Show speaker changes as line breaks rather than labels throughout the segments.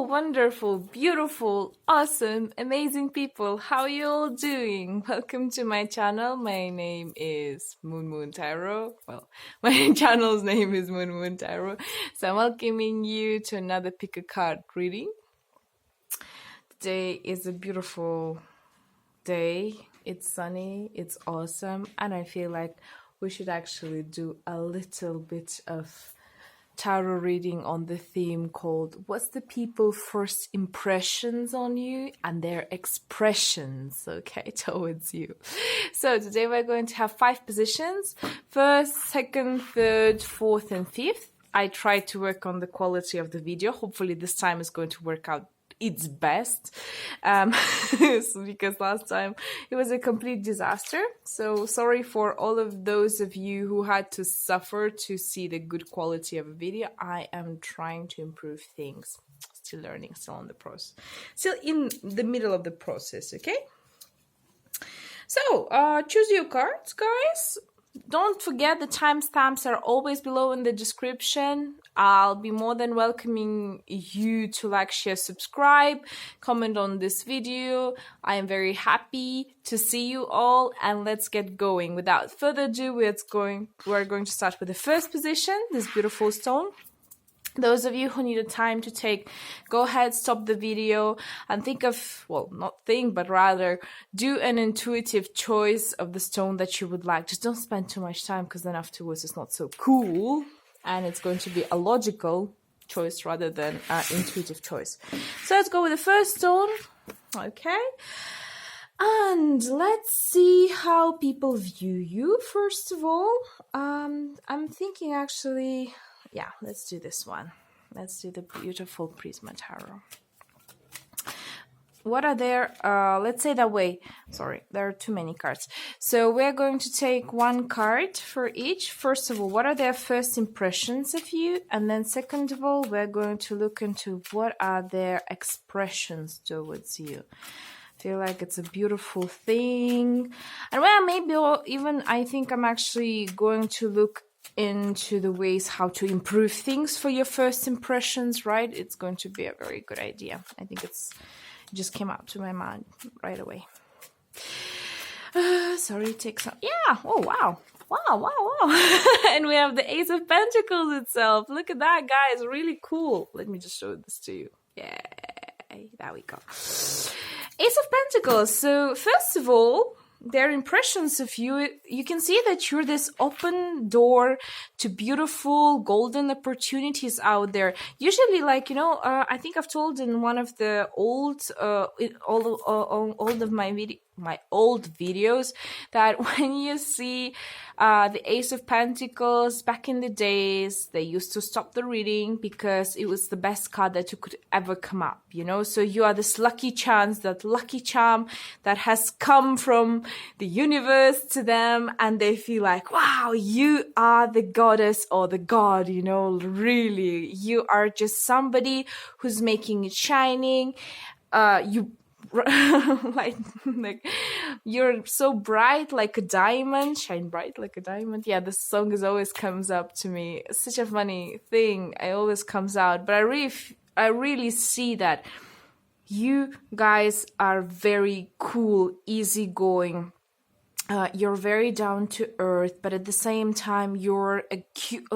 wonderful, beautiful, awesome, amazing people. How are you all doing? Welcome to my channel. My name is MunMun TaroT. Well, my channel's name is MunMun TaroT. So I'm welcoming you to another pick a card reading. Today is a beautiful day. It's sunny, it's awesome, and I feel like we should actually do a little bit of tarot reading on the theme called what's the people's first impressions on you and their expressions, okay, towards you. So today we're going to have 5 positions: first, second, third, fourth, and fifth. I tried to work on the quality of the video. Hopefully this time is going to work out its best, because last time it was a complete disaster. So sorry for all of those of you who had to suffer to see the good quality of a video. I am trying to improve things. Still learning, still on the process, still in the middle of the process. Okay, so choose your cards, guys. Don't forget the timestamps are always below in the description. I'll be more than welcoming you to like, share, subscribe, comment on this video. I am very happy to see you all, and let's get going. Without further ado, we're going to start with the first position, this beautiful stone. Those of you who need a time to take, go ahead, stop the video and think of, well, not think, but rather do an intuitive choice of the stone that you would like. Just don't spend too much time, because then afterwards it's not so cool, and it's going to be a logical choice rather than an intuitive choice. So let's go with the first stone. Okay. And let's see how people view you, first of all. I'm thinking actually... yeah, let's do this one. Let's do the beautiful Prisma Tarot. What are there? Let's say that way. Sorry, there are too many cards. So we're going to take one card for each. First of all, what are their first impressions of you? And then second of all, we're going to look into what are their expressions towards you. I feel like it's a beautiful thing. And well, maybe even I think I'm actually going to look into the ways how to improve things for your first impressions, right? It's going to be a very good idea. I think it just came out to my mind right away. Sorry, it takes some... yeah, oh wow. Wow. And we have the Ace of Pentacles itself. Look at that, guys, really cool. Let me just show this to you. Yay, there we go. Ace of Pentacles. So first of all, their impressions of you, you can see that you're this open door to beautiful golden opportunities out there. Usually, like, you know, I think I've told in one of the old of my old videos that when you see the Ace of Pentacles, back in the days, they used to stop the reading because it was the best card that you could ever come up, you know? So you are this lucky chance, that lucky charm that has come from the universe to them, and they feel like, wow, you are the goddess or the god, you know, really. You are just somebody who's making it shining. like you're so bright like a diamond, shine bright like a diamond. Yeah, this song always comes up to me. It's such a funny thing. It always comes out, but I really see that you guys are very cool, easygoing. You're very down to earth, but at the same time, you're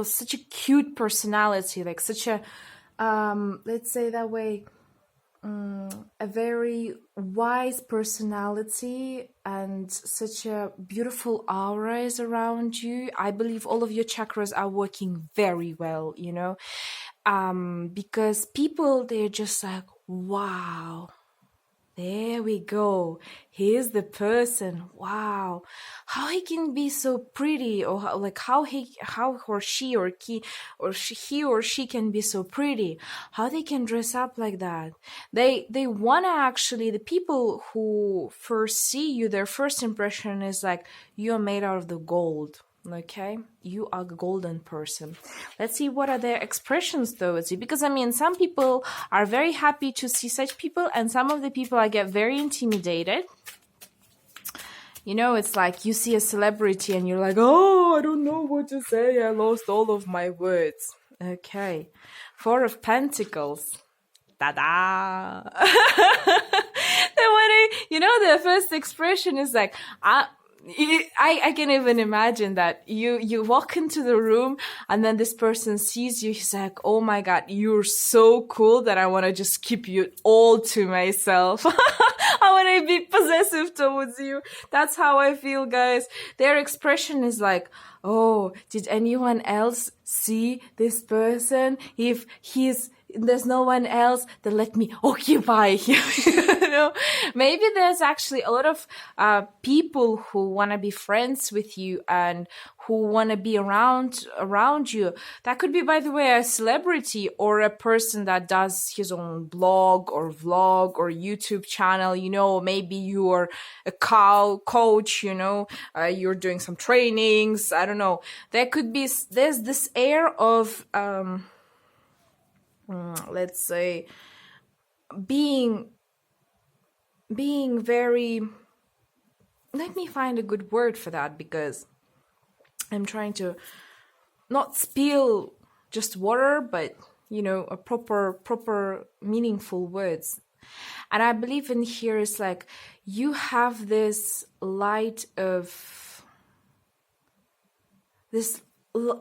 such a cute personality, like such a let's say that way. A very wise personality, and such a beautiful aura is around you. I believe all of your chakras are working very well, you know, because people, they're just like, wow, there we go. Here's the person. Wow, how he can be so pretty, or how he or she can be so pretty. How they can dress up like that. They wanna actually, the people who first see you, their first impression is like, you're made out of the gold. Okay, you are a golden person. Let's see what are their expressions towards you, because I mean, some people are very happy to see such people, and some of the people I get very intimidated. You know, it's like you see a celebrity and you're like, oh, I don't know what to say, I lost all of my words. Okay, 4 of Pentacles. Ta-da! Then when the first expression is like, I can even imagine that you walk into the room and then this person sees you. He's like, oh my God, you're so cool that I want to just keep you all to myself. I want to be possessive towards you. That's how I feel, guys. Their expression is like, oh, did anyone else see this person? If there's no one else, then let me occupy him. Maybe there's actually a lot of people who want to be friends with you and who want to be around you. That could be, by the way, a celebrity or a person that does his own blog or vlog or YouTube channel. Maybe you're a coach, you're doing some trainings. I don't know. There's this air of, let's say, being very, let me find a good word for that, because I'm trying to not spill just water, but a proper meaningful words. And I believe in here is like, you have this light of this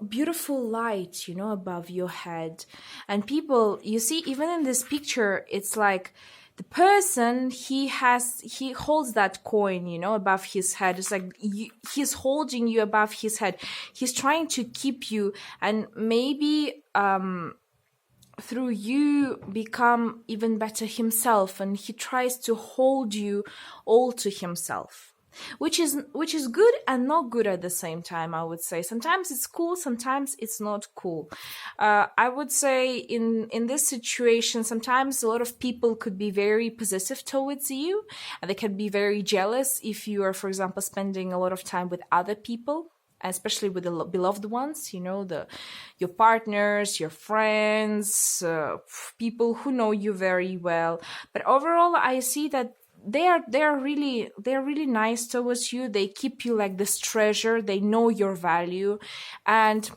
beautiful light, above your head. And people, you see, even in this picture, it's like the person, he holds that coin, above his head. It's like he's holding you above his head. He's trying to keep you, and maybe through you become even better himself, and he tries to hold you all to himself. Which is good and not good at the same time, I would say. Sometimes it's cool, sometimes it's not cool. I would say in this situation, sometimes a lot of people could be very possessive towards you, and they can be very jealous if you are, for example, spending a lot of time with other people, especially with the beloved ones, your partners, your friends, people who know you very well. But overall, I see that they're really nice towards you. They keep you like this treasure. They know your value, and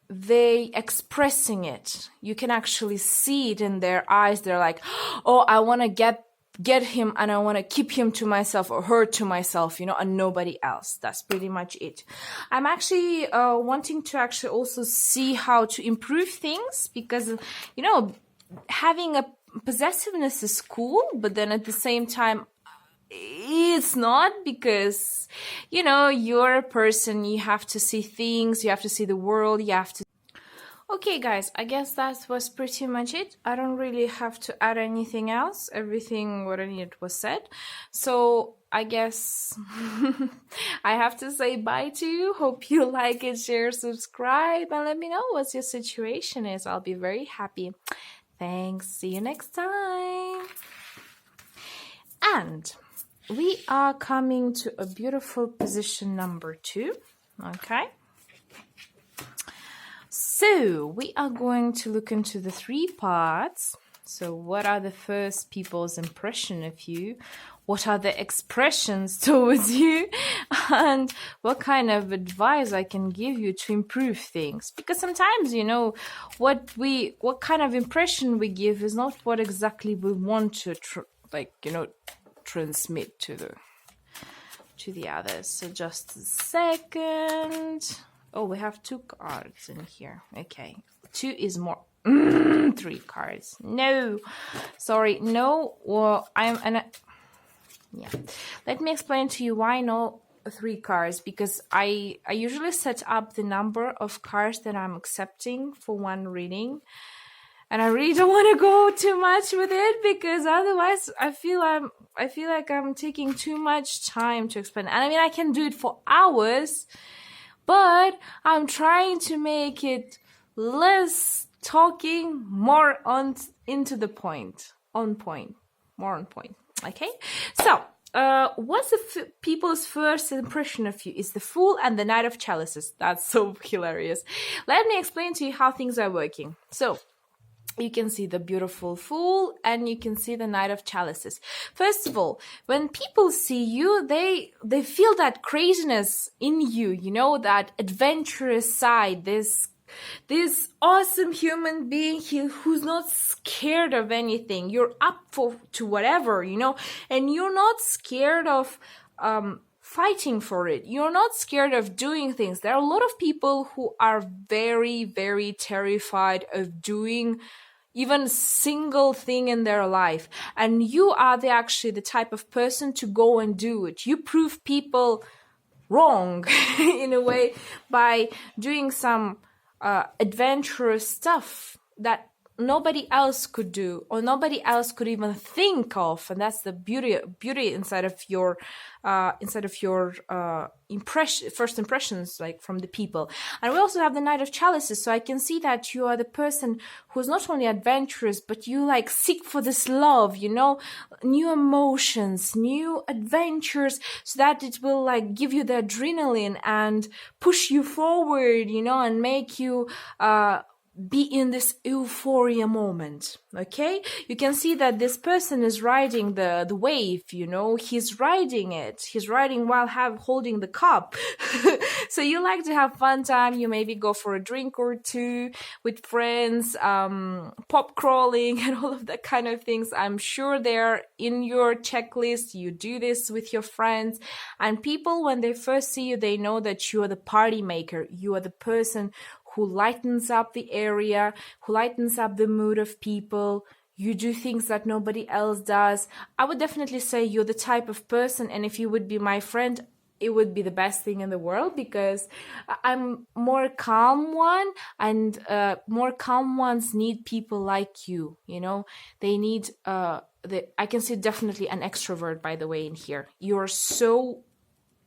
they expressing it. You can actually see it in their eyes. They're like, oh, I want to get him, and I want to keep him to myself or her to myself, and nobody else. That's pretty much it. I'm actually wanting to actually also see how to improve things, because having a possessiveness is cool, but then at the same time, it's not, because, you're a person, you have to see things, you have to see the world, you have to. Okay, guys, I guess that was pretty much it. I don't really have to add anything else. Everything what I needed was said. So I guess I have to say bye to you. Hope you like it, share, subscribe, and let me know what your situation is. I'll be very happy. Thanks. See you next time. And we are coming to a beautiful position number 2. Okay. So we are going to look into the 3 parts. So what are the first people's impression of you? What are the expressions towards you? And what kind of advice I can give you to improve things? Because sometimes, what kind of impression we give is not what exactly we want to transmit to the others. So just a second. Oh, we have 2 cards in here. Okay. 2 is more. 3 cards. No. Sorry. No. Well, yeah. Let me explain to you why no 3 cards. Because I usually set up the number of cards that I'm accepting for one reading. And I really don't want to go too much with it, because otherwise I feel like I'm taking too much time to explain. And I mean, I can do it for hours, but I'm trying to make it less talking, more into the point, more on point. Okay, so what's the people's first impression of you? Is the Fool and the Knight of Chalices. That's so hilarious. Let me explain to you how things are working. So you can see the beautiful Fool and you can see the Knight of Chalices. First of all, when people see you, they feel that craziness in you, that adventurous side, this this awesome human being who's not scared of anything. You're up to whatever, you know, and you're not scared of fighting for it. You're not scared of doing things. There are a lot of people who are very, very terrified of doing even a single thing in their life. And you are actually the type of person to go and do it. You prove people wrong in a way by doing some adventurous stuff that nobody else could do or nobody else could even think of. And that's the beauty inside of your first impressions, like from the people. And we also have the Knight of Chalices, so I can see that you are the person who's not only adventurous, but you like seek for this love, you know, new emotions, new adventures, so that it will like give you the adrenaline and push you forward, you know, and make you be in this euphoria moment. Okay, you can see that this person is riding the wave, you know, he's riding while holding the cup. So you like to have fun time. You maybe go for a drink or two with friends, pop crawling and all of that kind of things. I'm sure they're in your checklist. You do this with your friends, and people, when they first see you, they know that you are the party maker. You are the person who lightens up the area, who lightens up the mood of people. You do things that nobody else does. I would definitely say you're the type of person, and if you would be my friend, it would be the best thing in the world, because I'm more calm one, and more calm ones need people like you, you know. They need, I can see definitely an extrovert, by the way, in here. You're so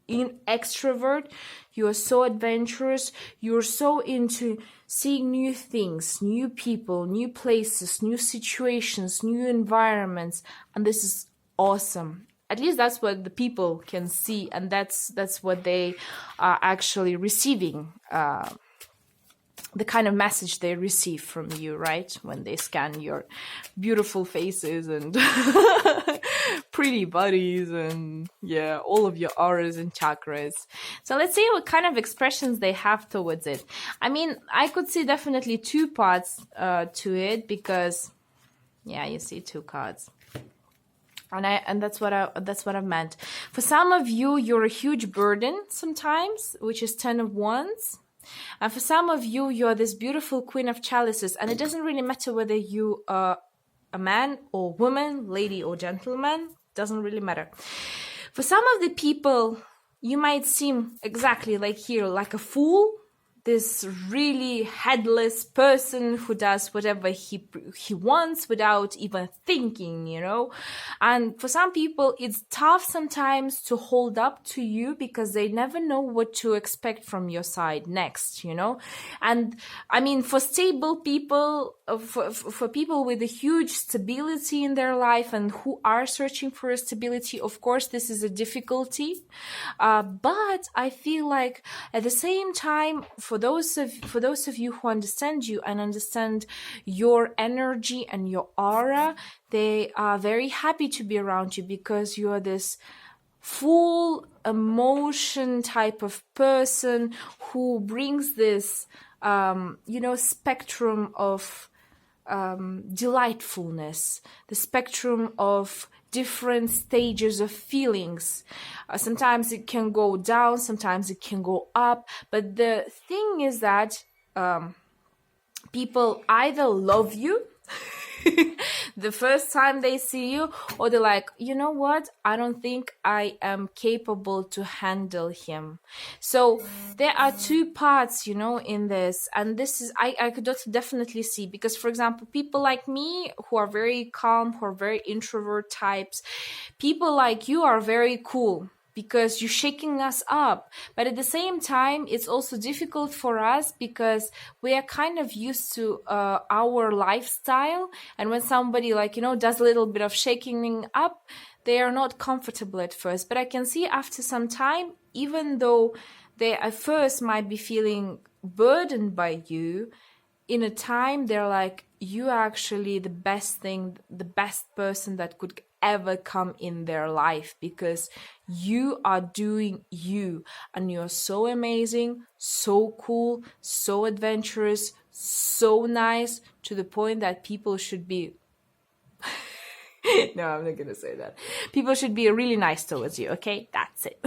extrovert, you are so adventurous, you're so into seeing new things, new people, new places, new situations, new environments, and this is awesome. At least that's what the people can see, and that's what they are actually receiving, the kind of message they receive from you, right? When they scan your beautiful faces and pretty bodies and yeah, all of your auras and chakras. So let's see what kind of expressions they have towards it. I mean, I could see definitely two parts to it, because yeah, you see two cards. And that's what I meant. For some of you, you're a huge burden sometimes, which is 10 of Wands. And for some of you, you're this beautiful Queen of Chalices, and it doesn't really matter whether you are a man or woman, lady or gentleman, doesn't really matter. For some of the people, you might seem exactly like here, like a fool, this really headless person who does whatever he wants without even thinking, you know. And for some people, it's tough sometimes to hold up to you, because they never know what to expect from your side next, you know. And I mean, for stable people, for people with a huge stability in their life and who are searching for a stability, of course, this is a difficulty. But I feel like at the same time, for those of you who understand you and understand your energy and your aura, they are very happy to be around you, because you are this full emotion type of person who brings this, you know, spectrum of delightfulness, the spectrum of different stages of feelings. Sometimes it can go down, sometimes it can go up, but the thing is that people either love you the first time they see you, or they're like, you know what, I don't think I am capable to handle him. So there are two parts, you know, in this, and this is I could definitely see, because for example, people like me who are very calm, who are very introvert types, people like you are very cool, because you're shaking us up. But at the same time, it's also difficult for us, because we are kind of used to our lifestyle. And when somebody, like, you know, does a little bit of shaking up, they are not comfortable at first. But I can see after some time, even though they at first might be feeling burdened by you, in a time they're like, you are actually the best thing, the best person that could ever come in their life, because you are doing you, and you're so amazing, so cool, so adventurous, so nice, to the point that people should be no, I'm not gonna say that. People should be really nice towards you, okay? That's it.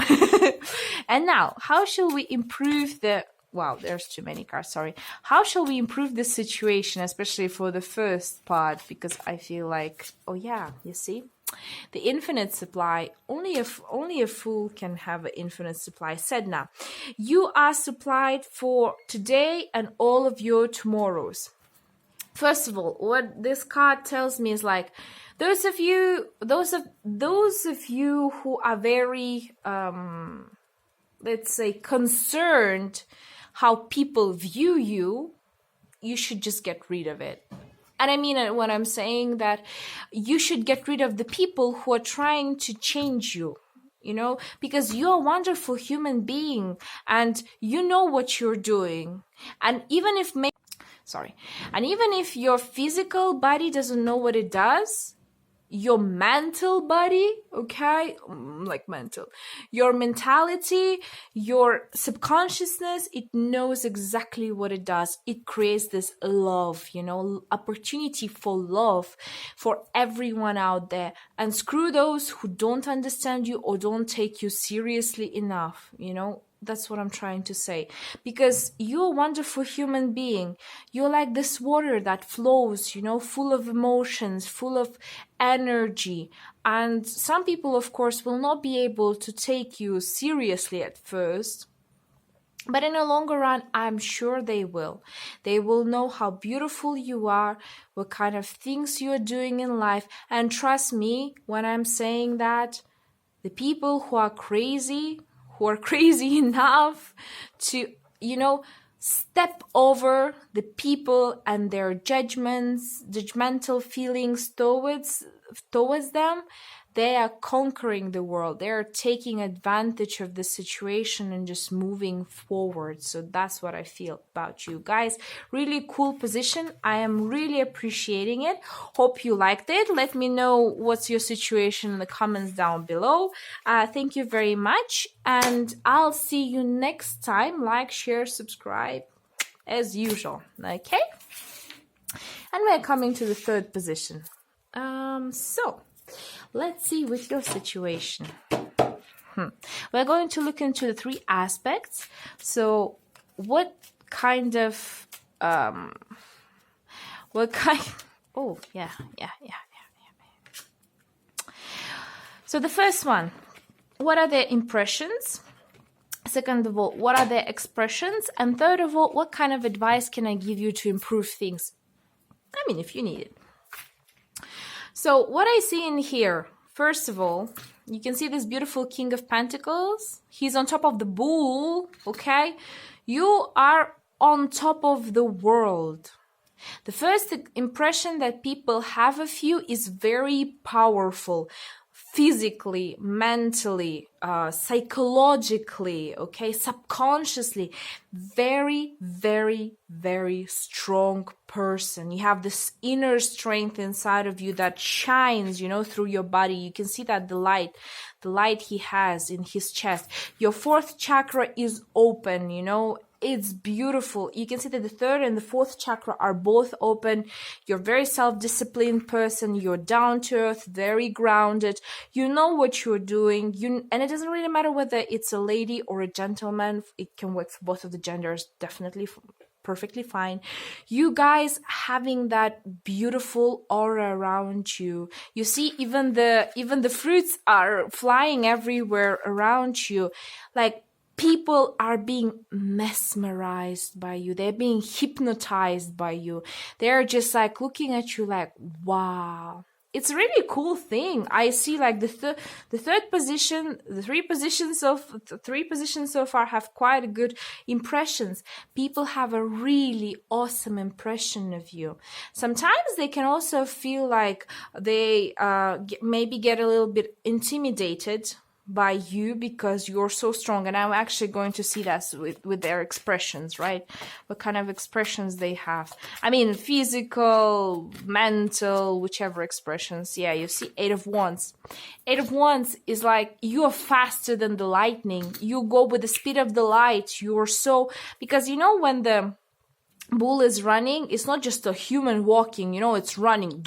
And now, how shall we improve the... Wow, there's too many cards, sorry. How shall we improve the situation, especially for the first part? Because I feel like, oh yeah, you see? The infinite supply, only a fool can have an infinite supply. Sedna, you are supplied for today and all of your tomorrows. First of all, what this card tells me is like, those of you who are very, let's say, concerned how people view you, you should just get rid of it. And I mean it when I'm saying that you should get rid of the people who are trying to change you, you know, because you're a wonderful human being and you know what you're doing. And even if your physical body doesn't know what it does, your mental body, okay, like mental, your mentality, your subconsciousness, it knows exactly what it does. It creates this love, you know, opportunity for love for everyone out there. And screw those who don't understand you or don't take you seriously enough, you know. That's what I'm trying to say. Because you're a wonderful human being. You're like this water that flows, you know, full of emotions, full of energy. And some people, of course, will not be able to take you seriously at first. But in the longer run, I'm sure they will. They will know how beautiful you are, what kind of things you're doing in life. And trust me, when I'm saying that, the people who are crazy enough to, you know, step over the people and their judgmental feelings towards them, they are conquering the world. They are taking advantage of the situation and just moving forward. So that's what I feel about you guys. Really cool position. I am really appreciating it. Hope you liked it. Let me know what's your situation in the comments down below. Thank you very much. And I'll see you next time. Like, share, subscribe as usual. Okay? And we're coming to the third position. So let's see with your situation. We're going to look into the three aspects. So what kind of oh yeah. So the first one, what are their impressions? Second of all, what are their expressions? And third of all, what kind of advice can I give you to improve things? I mean, if you need it. So what I see in here, first of all, you can see this beautiful King of Pentacles. He's on top of the bull, okay? You are on top of the world. The first impression that people have of you is very powerful. Physically, mentally, psychologically, okay, subconsciously, very, very, very strong person. You have this inner strength inside of you that shines, you know, through your body. You can see that the light he has in his chest. Your fourth chakra is open, you know. It's beautiful. You can see that the third and the fourth chakra are both open. You're a very self-disciplined person. You're down to earth, very grounded. You know what you're doing. And it doesn't really matter whether it's a lady or a gentleman. It can work for both of the genders, definitely perfectly fine. You guys having that beautiful aura around you. You see, even the fruits are flying everywhere around you. Like, people are being mesmerized by you. They're being hypnotized by you. They're just like looking at you like, wow. It's a really cool thing. I see like the third position, the three positions so far have quite good impressions. People have a really awesome impression of you. Sometimes they can also feel like they maybe get a little bit intimidated by you because you're so strong. And I'm actually going to see that with their expressions, right? What kind of expressions they have. I mean, physical, mental, whichever expressions. Yeah, you see 8 of Wands. 8 of Wands is like you are faster than the lightning. You go with the speed of the light. You're so, because you know when the bull is running, it's not just a human walking, you know, it's running.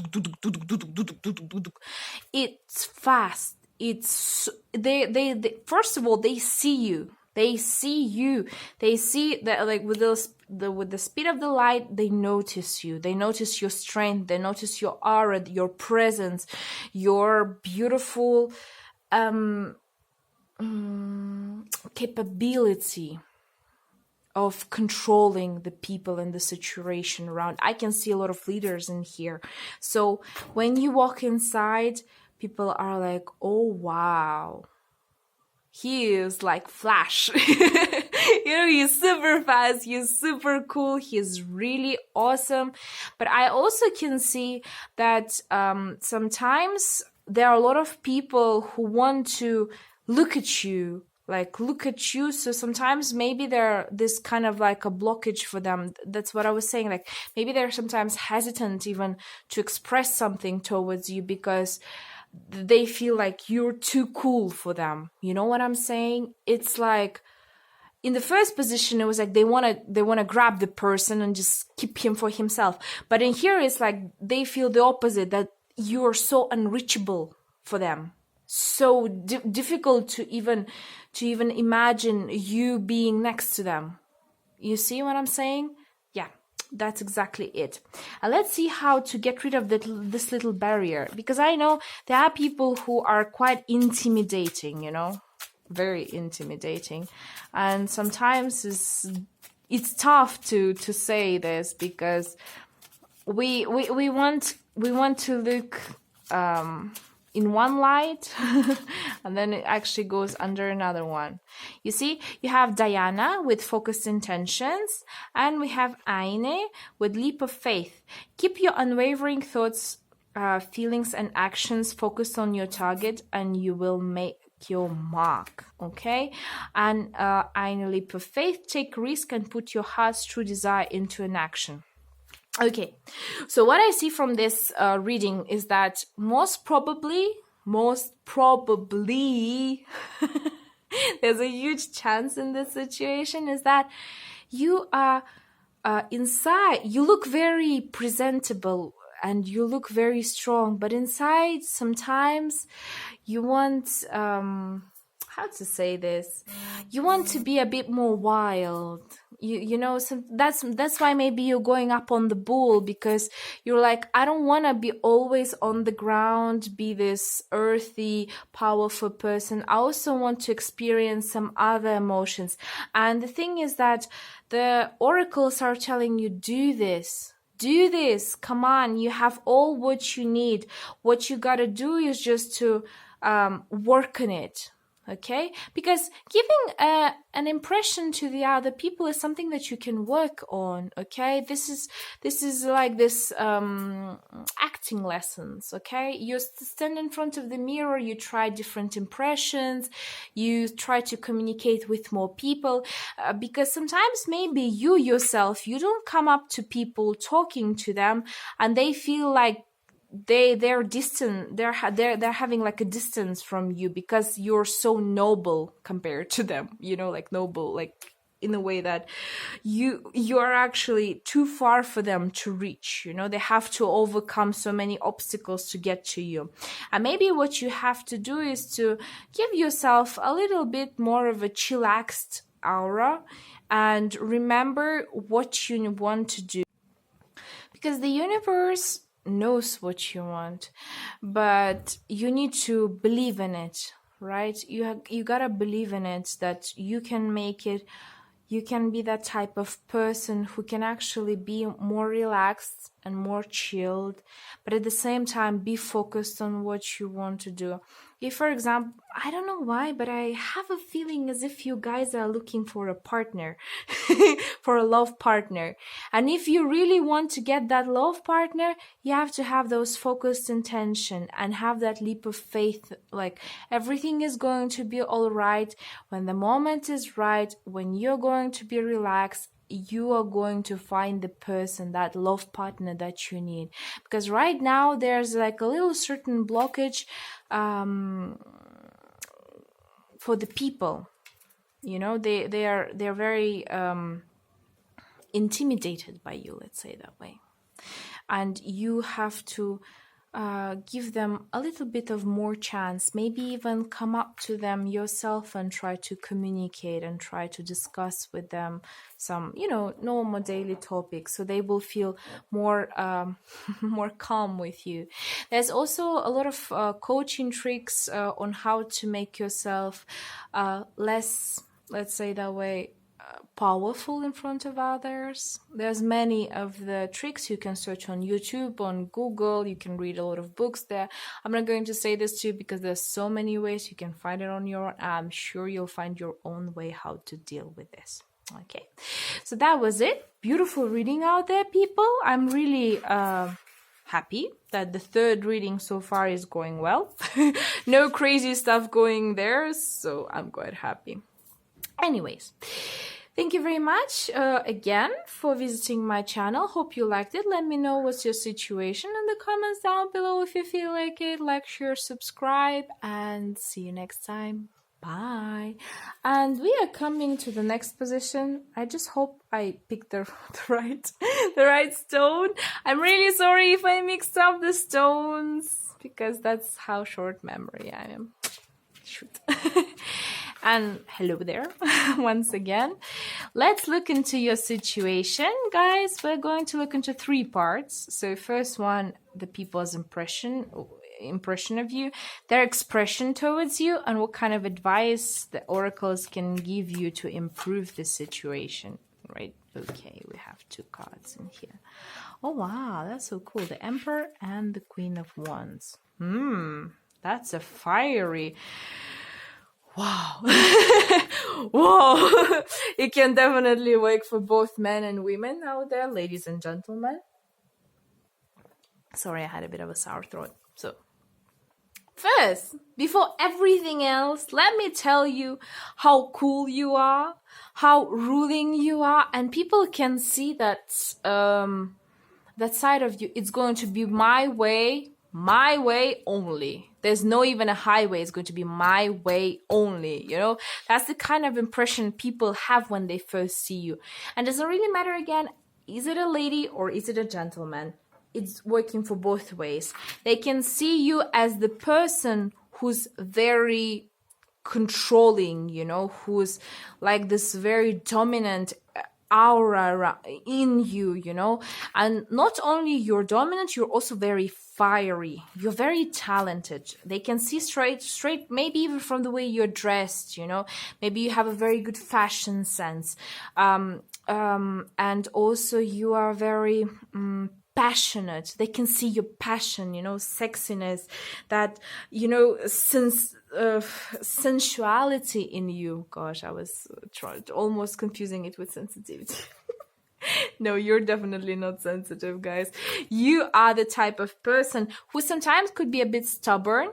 It's fast. It's they first of all, they see you. They see that, like, with the speed of the light, they notice you. They notice your strength. They notice your aura, your presence, your beautiful capability of controlling the people and the situation around. I can see a lot of leaders in here. So when you walk inside, people are like, oh, wow, he is like Flash. You know, he's super fast, he's super cool, he's really awesome. But I also can see that sometimes there are a lot of people who want to look at you, so sometimes maybe they're this kind of like a blockage for them. That's what I was saying, like maybe they're sometimes hesitant even to express something towards you because they feel like you're too cool for them. You know what I'm saying? It's like in the first position, it was like they want to grab the person and just keep him for himself. But in here, it's like they feel the opposite, that you're so unreachable for them, so difficult to even imagine you being next to them. You see what I'm saying? Yeah, that's exactly it. And let's see how to get rid of this little barrier, because I know there are people who are quite intimidating, you know, very intimidating, and sometimes it's tough to say this because we want to look in one light and then it actually goes under another one. You see, you have Diana with focused intentions, and we have Aine with leap of faith. Keep your unwavering thoughts, feelings and actions focused on your target, and you will make your mark. Okay? And Aine, leap of faith, take risk and put your heart's true desire into an action. Okay, so what I see from this reading is that most probably, there's a huge chance in this situation is that you are inside, you look very presentable and you look very strong, but inside sometimes you want, how to say this? You want to be a bit more wild. You know, that's why maybe you're going up on the bull, because you're like, I don't want to be always on the ground, be this earthy, powerful person. I also want to experience some other emotions. And the thing is that the oracles are telling you, do this. Do this. Come on. You have all what you need. What you got to do is just to work on it. Okay, because giving an impression to the other people is something that you can work on. Okay, this is like this acting lessons. Okay, you stand in front of the mirror, you try different impressions, you try to communicate with more people, because sometimes maybe you yourself, you don't come up to people talking to them, and they feel like they're distant, they're having like a distance from you because you're so noble compared to them, you know, like noble, like in a way that you are actually too far for them to reach. You know, they have to overcome so many obstacles to get to you. And maybe what you have to do is to give yourself a little bit more of a chillaxed aura and remember what you want to do, because the universe knows what you want, but you need to believe in it, right? You gotta believe in it, that you can make it. You can be that type of person who can actually be more relaxed and more chilled, but at the same time be focused on what you want to do. if, for example, I don't know why, but I have a feeling as if you guys are looking for a partner, for a love partner. And if you really want to get that love partner, you have to have those focused intention and have that leap of faith. Like, everything is going to be all right. When the moment is right, when you're going to be relaxed, you are going to find the person, that love partner that you need. Because right now there's like a little certain blockage for the people. You know, they're very intimidated by you, let's say that way. And you have to give them a little bit of more chance, maybe even come up to them yourself and try to communicate and try to discuss with them some, you know, normal daily topics, so they will feel more more calm with you. There's also a lot of coaching tricks on how to make yourself less, let's say that way, powerful in front of others. There's many of the tricks you can search on YouTube, on Google. You can read a lot of books there. I'm not going to say this to you because there's so many ways you can find it on your own. I'm sure you'll find your own way how to deal with this. Okay, so that was it. Beautiful reading out there, people. I'm really happy that the third reading so far is going well. No crazy stuff going there, so I'm quite happy. Anyways, thank you very much again for visiting my channel. Hope you liked it. Let me know what's your situation in the comments down below if you feel like it. Like, share, subscribe, and see you next time. Bye. And we are coming to the next position. I just hope I picked the right stone. I'm really sorry if I mixed up the stones, because that's how short memory I am. Shoot. And hello there once again. Let's look into your situation, guys. We're going to look into 3 parts. So first one, the people's impression of you, their expression towards you, and what kind of advice the oracles can give you to improve the situation, right? Okay, we have 2 cards in here. Oh wow, that's so cool. The Emperor and the Queen of Wands. That's a fiery... Wow. Whoa. It can definitely work for both men and women out there, ladies and gentlemen. Sorry, I had a bit of a sour throat. So, first, before everything else, let me tell you how cool you are, how ruling you are, and people can see that that side of you. It's going to be my way only. There's no even a highway. It's going to be my way only, you know? That's the kind of impression people have when they first see you. And it doesn't really matter, again, is it a lady or is it a gentleman? It's working for both ways. They can see you as the person who's very controlling, you know, who's like this very dominant aura in you, you know. And not only you're dominant, you're also very fiery. You're very talented. They can see straight, maybe even from the way you're dressed, you know. Maybe you have a very good fashion sense. And also you are very passionate. They can see your passion, you know, sexiness, that, you know, sensuality in you. Gosh, I was almost confusing it with sensitivity. No, you're definitely not sensitive, guys. You are the type of person who sometimes could be a bit stubborn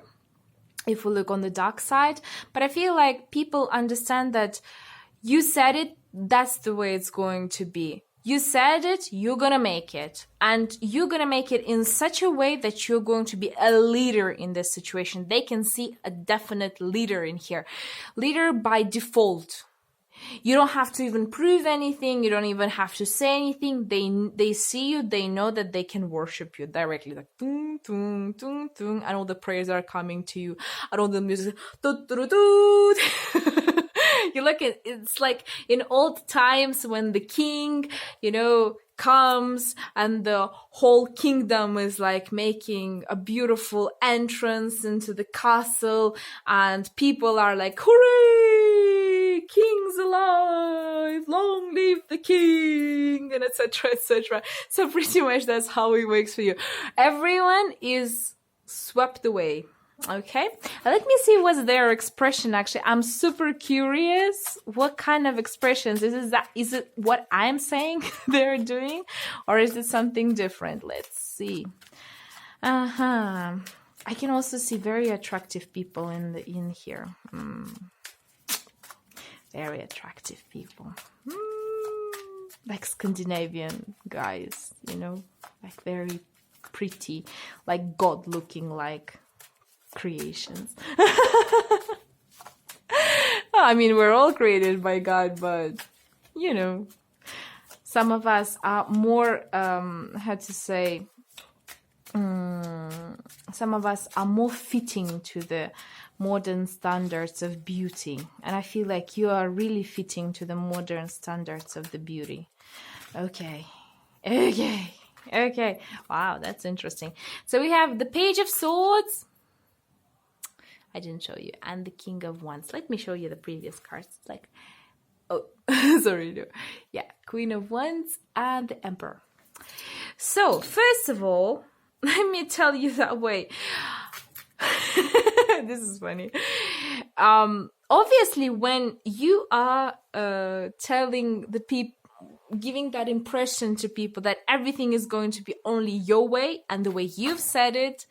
if we look on the dark side, but I feel like people understand that you said it, that's the way it's going to be. You said it, you're gonna make it. And you're gonna make it in such a way that you're going to be a leader in this situation. They can see a definite leader in here. Leader by default. You don't have to even prove anything. You don't even have to say anything. They see you. They know that they can worship you directly. Like, tung, tung, tung, tung, and all the prayers are coming to you. And all the music, toot, toot, toot. You look at, it's like in old times when the king, you know, comes and the whole kingdom is like making a beautiful entrance into the castle, and people are like, hooray, king's alive, long live the king, and etc, etc. So pretty much that's how it works for you. Everyone is swept away. Okay, let me see what's their expression. Actually, I'm super curious. What kind of expressions is it what I'm saying they're doing, or is it something different? Let's see. I can also see very attractive people in here. Very attractive people. Like Scandinavian guys, you know, like very pretty, like God looking like creations. I mean, we're all created by God, but you know, some of us are more how to say, some of us are more fitting to the modern standards of beauty, and I feel like you are really fitting to the modern standards of the beauty. Okay. Wow, that's interesting. So we have the Page of Swords. I didn't show you. And the King of Wands. Let me show you the previous cards. It's like, oh, sorry. No. Yeah, Queen of Wands and the Emperor. So, first of all, let me tell you that way. This is funny. Obviously, when you are telling the people, giving that impression to people that everything is going to be only your way and the way you've said it,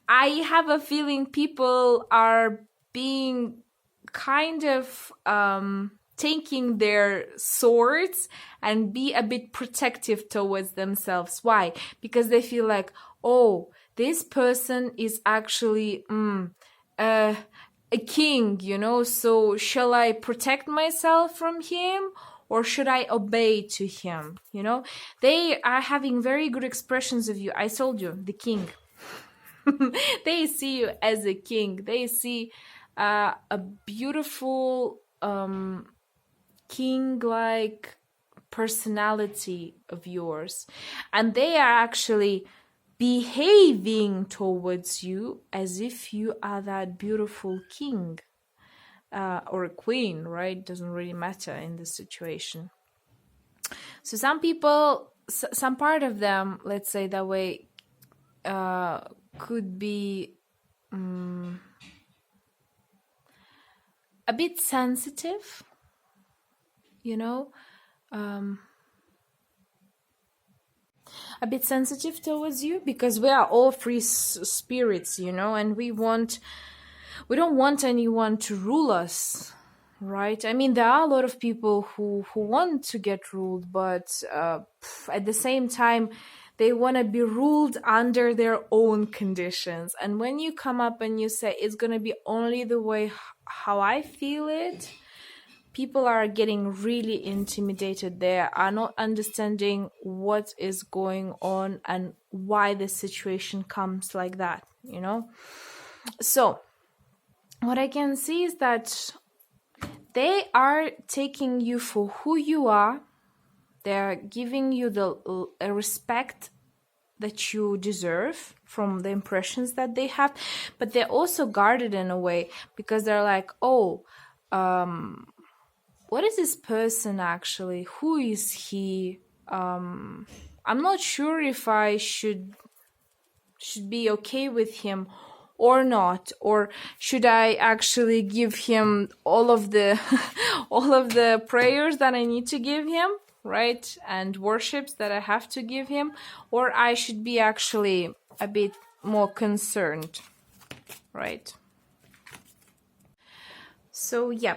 I have a feeling people are being kind of taking their swords and be a bit protective towards themselves. Why? Because they feel like, oh, this person is actually a king, you know, so shall I protect myself from him? Or should I obey to him? You know, they are having very good expressions of you. I told you, the king. They see you as a king. They see a beautiful king-like personality of yours. And they are actually behaving towards you as if you are that beautiful king. Or a queen, right? Doesn't really matter in this situation. So some people, some part of them, let's say that way, could be a bit sensitive, you know, a bit sensitive towards you, because we are all free spirits, you know, and we don't want anyone to rule us, right? I mean, there are a lot of people who want to get ruled, but at the same time, they want to be ruled under their own conditions. And when you come up and you say, it's going to be only the way how I feel it, people are getting really intimidated. They are not understanding what is going on and why the situation comes like that, you know? So, what I can see is that they are taking you for who you are. They are giving you the respect that you deserve from the impressions that they have. But they're also guarded in a way, because they're like, oh, what is this person actually? Who is he? I'm not sure if I should be okay with him or not, or should I actually give him all of the all of the prayers that I need to give him, right, and worships that I have to give him, or I should be actually a bit more concerned, right? So yeah,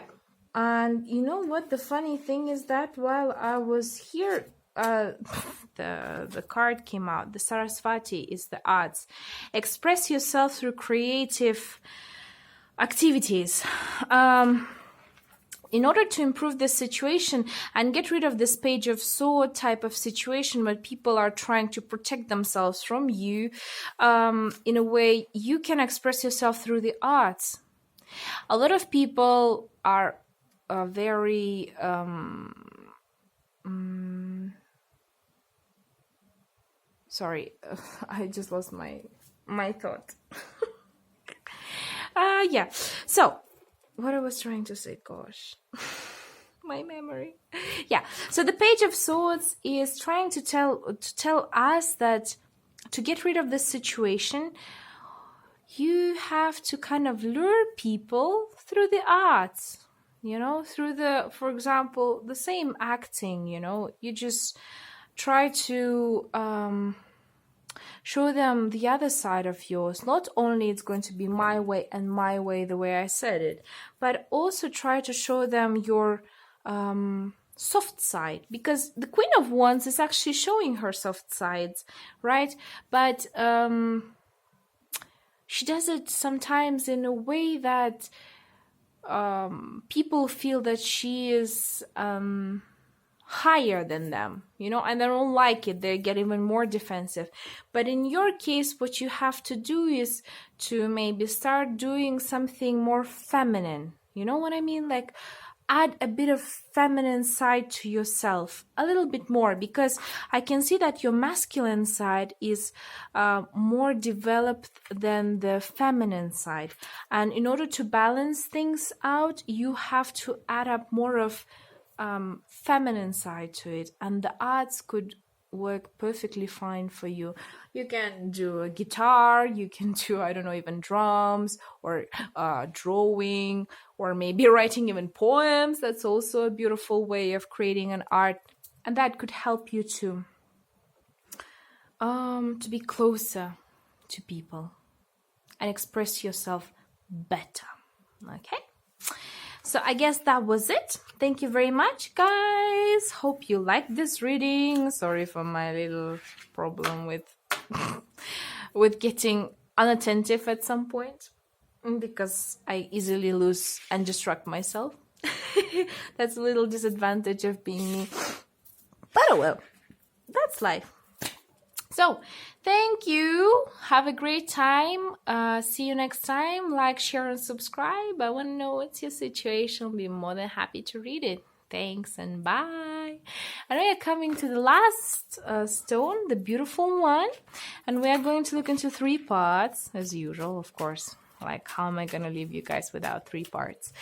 and you know what, the funny thing is that while I was here, the card came out. The Saraswati is the arts. Express yourself through creative activities. In order to improve this situation and get rid of this Page of Sword type of situation where people are trying to protect themselves from you, in a way, you can express yourself through the arts. A lot of people are very sorry, I just lost my thought. Yeah. So, what I was trying to say, gosh, my memory. Yeah. So the Page of Swords is trying to tell us that to get rid of this situation, you have to kind of lure people through the arts, you know, through the, for example, the same acting, you know, you just try to show them the other side of yours. Not only it's going to be my way and my way, the way I said it, but also try to show them your soft side, because the Queen of Wands is actually showing her soft sides, right? But she does it sometimes in a way that people feel that she is higher than them, you know, and they don't like it. They get even more defensive. But in your case, what you have to do is to maybe start doing something more feminine. You know what I mean? Like, add a bit of feminine side to yourself, a little bit more, because I can see that your masculine side is more developed than the feminine side. And in order to balance things out, you have to add up more of feminine side to it, and the arts could work perfectly fine for you. You can do a guitar, you can do, I don't know, even drums, or drawing, or maybe writing even poems. That's also a beautiful way of creating an art, and that could help you to be closer to people and express yourself better. Okay, so I guess that was it. Thank you very much, guys. Hope you liked this reading. Sorry for my little problem with with getting unattentive at some point, because I easily lose and distract myself. That's a little disadvantage of being me. But oh well, that's life. So, thank you. Have a great time. See you next time. Like, share, and subscribe. I want to know what's your situation. I'll be more than happy to read it. Thanks and bye. And we are coming to the last stone, the beautiful one. And we are going to look into 3 parts, as usual, of course. Like, how am I going to leave you guys without 3 parts?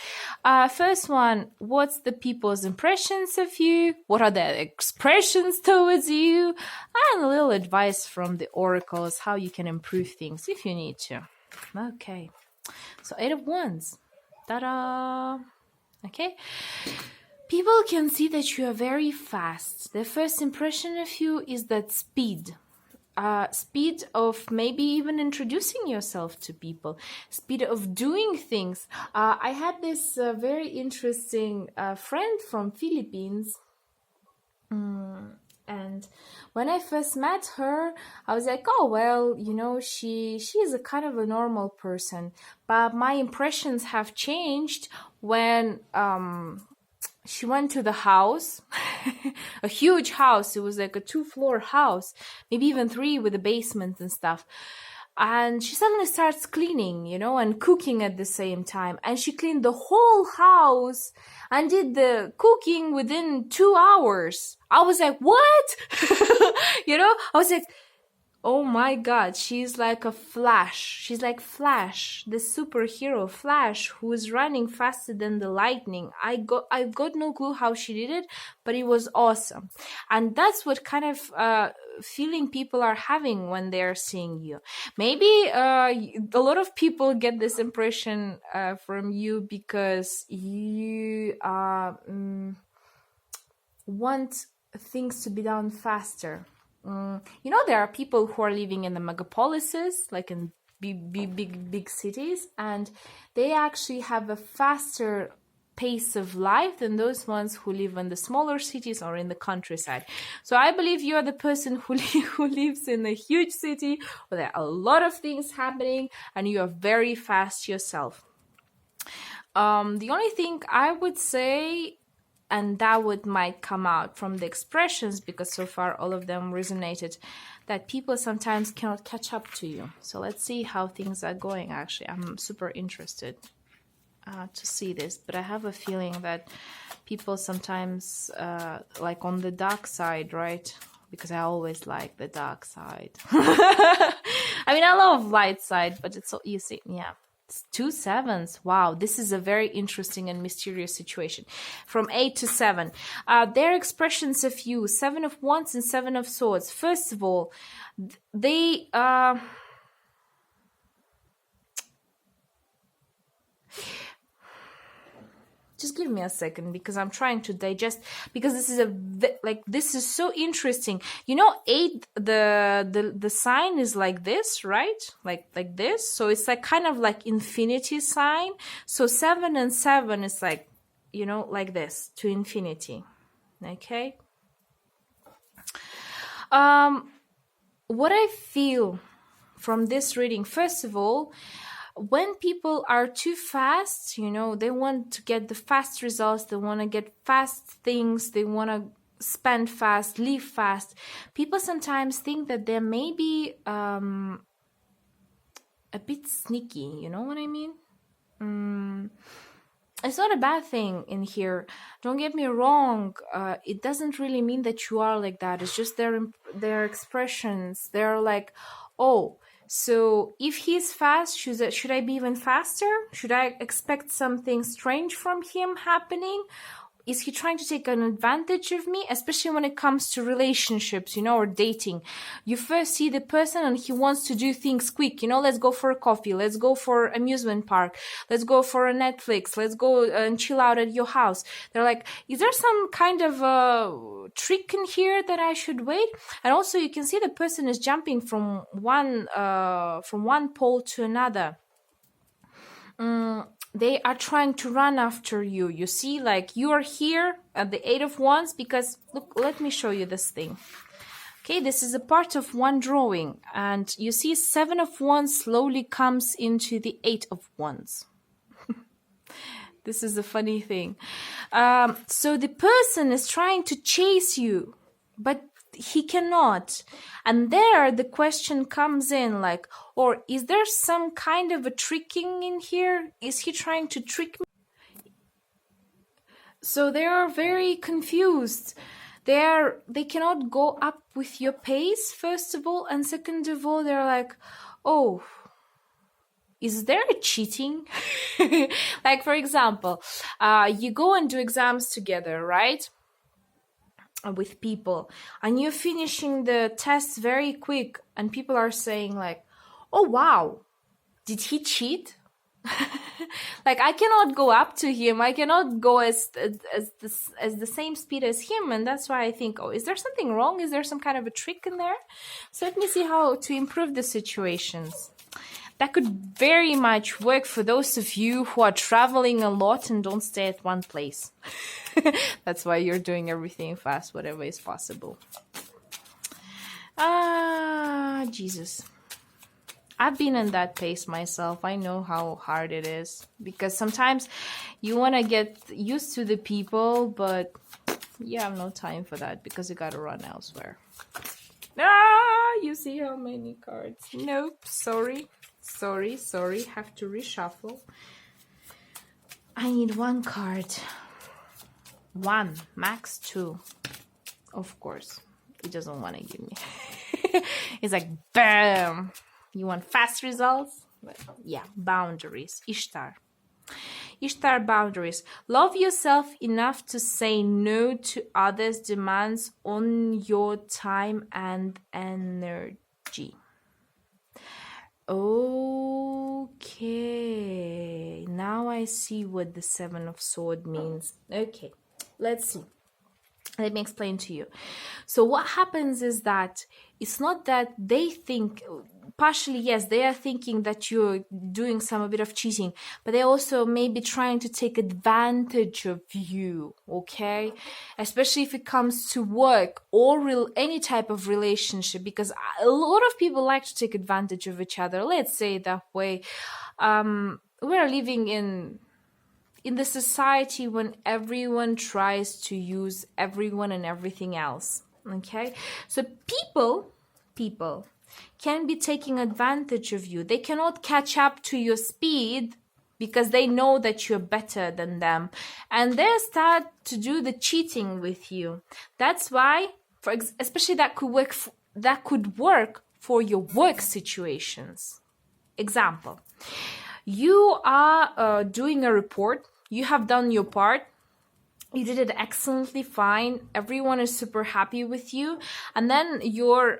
First one, what's the people's impressions of you? What are their expressions towards you? And a little advice from the oracles, how you can improve things if you need to. Okay, so 8 of Wands. Ta-da! Okay. People can see that you are very fast. The first impression of you is that speed. Speed of maybe even introducing yourself to people, speed of doing things. I had this very interesting friend from Philippines, and when I first met her, I was like, oh well, you know, she is a kind of a normal person, but my impressions have changed when she went to the house, a huge house. It was like a 2-floor house, maybe even 3 with a basement and stuff. And she suddenly starts cleaning, you know, and cooking at the same time. And she cleaned the whole house and did the cooking within 2 hours. I was like, what? You know, I was like, oh my God, she's like a Flash. She's like Flash, the superhero Flash, who is running faster than the lightning. I've got no clue how she did it, but it was awesome. And that's what kind of feeling people are having when they're seeing you. Maybe a lot of people get this impression from you because you want things to be done faster. You know, there are people who are living in the megapolises, like in big cities, and they actually have a faster pace of life than those ones who live in the smaller cities or in the countryside. So I believe you are the person who lives in a huge city where there are a lot of things happening and you are very fast yourself. The only thing I would say, and that might come out from the expressions, because so far all of them resonated, that people sometimes cannot catch up to you. So let's see how things are going. Actually, I'm super interested to see this, but I have a feeling that people sometimes like on the dark side, right? Because I always like the dark side. I mean, I love light side, but it's so easy. Yeah. 2 sevens. Wow, this is a very interesting and mysterious situation. From 8 to 7. Their expressions of you, 7 of Wands and 7 of Swords. First of all, they Just give me a second because I'm trying to digest, because this is this is so interesting. You know, 8, the sign is like this, right? Like this. So it's like kind of like infinity sign. So 7 and 7 is like, you know, like this to infinity. Okay. What I feel from this reading, first of all, when people are too fast, you know, they want to get the fast results, they want to get fast things, they want to spend fast, live fast. People sometimes think that they may be a bit sneaky, you know what I mean? It's not a bad thing in here. Don't get me wrong. It doesn't really mean that you are like that. It's just their expressions. They're like, oh, so if he's fast, should I be even faster? Should I expect something strange from him happening? Is he trying to take an advantage of me? Especially when it comes to relationships, you know, or dating. You first see the person and he wants to do things quick. You know, let's go for a coffee. Let's go for amusement park. Let's go for a Netflix. Let's go and chill out at your house. They're like, is there some kind of trick in here that I should wait? And also you can see the person is jumping from one pole to another. They are trying to run after you. You see, like, you are here at the 8 of Wands because, look, let me show you this thing. Okay, this is a part of one drawing. And you see 7 of Wands slowly comes into the 8 of Wands. This is a funny thing. So the person is trying to chase you, but he cannot. And there the question comes in, like, or is there some kind of a tricking in here? Is he trying to trick me? So they are very confused. They cannot go up with your pace, first of all, and second of all, they're like, oh, is there a cheating? Like, for example, you go and do exams together, right? With people, and you're finishing the tests very quick, and people are saying like, oh wow, did he cheat? Like, I cannot go up to him, I cannot go as the same speed as him, and that's why I think, oh, is there something wrong? Is there some kind of a trick in there? So let me see how to improve the situations. That could very much work for those of you who are traveling a lot and don't stay at one place. That's why you're doing everything fast, whatever is possible. Jesus. I've been in that pace myself. I know how hard it is. Because sometimes you want to get used to the people, but you have no time for that because you got to run elsewhere. You see how many cards? Nope, sorry. Have to reshuffle. I need 1 card. 1, max 2. Of course, he doesn't want to give me. It's like, bam. You want fast results? But yeah, boundaries. Ishtar, boundaries. Love yourself enough to say no to others' demands on your time and energy. Okay, now I see what the 7 of Swords means. Okay, let's see. Let me explain to you. So what happens is that it's not that they think, partially, yes, they are thinking that you're doing a bit of cheating, but they also may be trying to take advantage of you, okay? Especially if it comes to work or any type of relationship, because a lot of people like to take advantage of each other. Let's say it that way. We're living in the society when everyone tries to use everyone and everything else, okay? So people can be taking advantage of you. They cannot catch up to your speed because they know that you're better than them, and they start to do the cheating with you. That's why, especially that could work for your work situations. Example, you are doing a report. You have done your part. you did it excellently fine. Everyone is super happy with you. And then your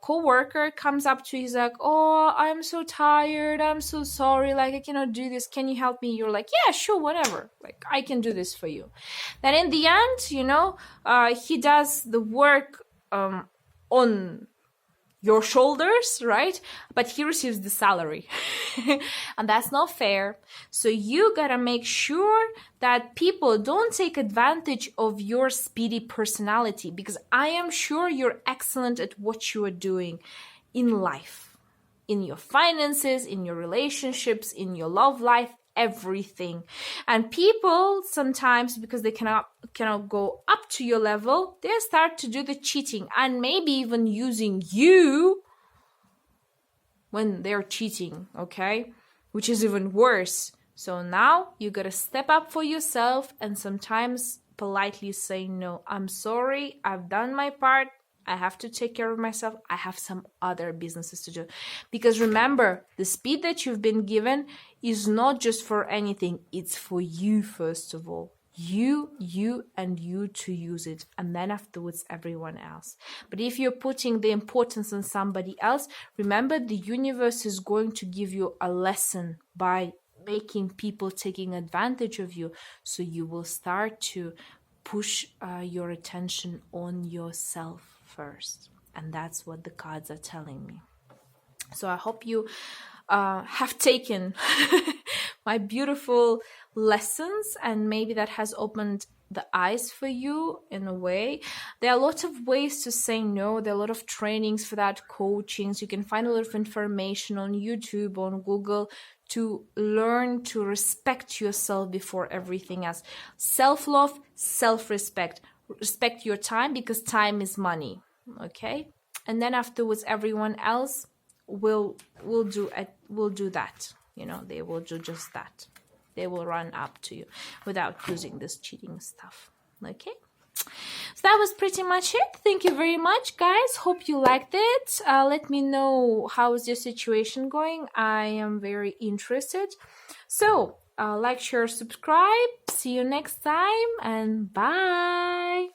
co-worker comes up to you, he's like, oh, I'm so tired, I'm so sorry, like I cannot do this, can you help me? You're like, yeah, sure, whatever, like I can do this for you. Then in the end, you know, he does the work on your shoulders, right? But he receives the salary. And that's not fair. So you gotta make sure that people don't take advantage of your speedy personality, because I am sure you're excellent at what you are doing in life, in your finances, in your relationships, in your love life, everything. And people sometimes, because they cannot go up to your level, they start to do the cheating and maybe even using you when they're cheating, okay? Which is even worse. So now you gotta step up for yourself and sometimes politely say, no, I'm sorry, I've done my part, I have to take care of myself, I have some other businesses to do. Because remember, the speed that you've been given is not just for anything, it's for you first of all. You to use it, and then afterwards everyone else. But if you're putting the importance on somebody else, remember the universe is going to give you a lesson by making people taking advantage of you. So you will start to push your attention on yourself first. And that's what the cards are telling me. So I hope you have taken my beautiful lessons, and maybe that has opened the eyes for you in a way. There are lots of ways to say no. There are a lot of trainings for that, coachings. You can find a lot of information on YouTube, on Google, to learn to respect yourself before everything else. Self-love, self-respect. Respect your time, because time is money, okay? And then afterwards, everyone else will do that. You know, they will do just that. They will run up to you without using this cheating stuff, okay? So that was pretty much it. Thank you very much, guys. Hope you liked it. Let me know how is your situation going. I am very interested. So like, share, subscribe. See you next time, and bye.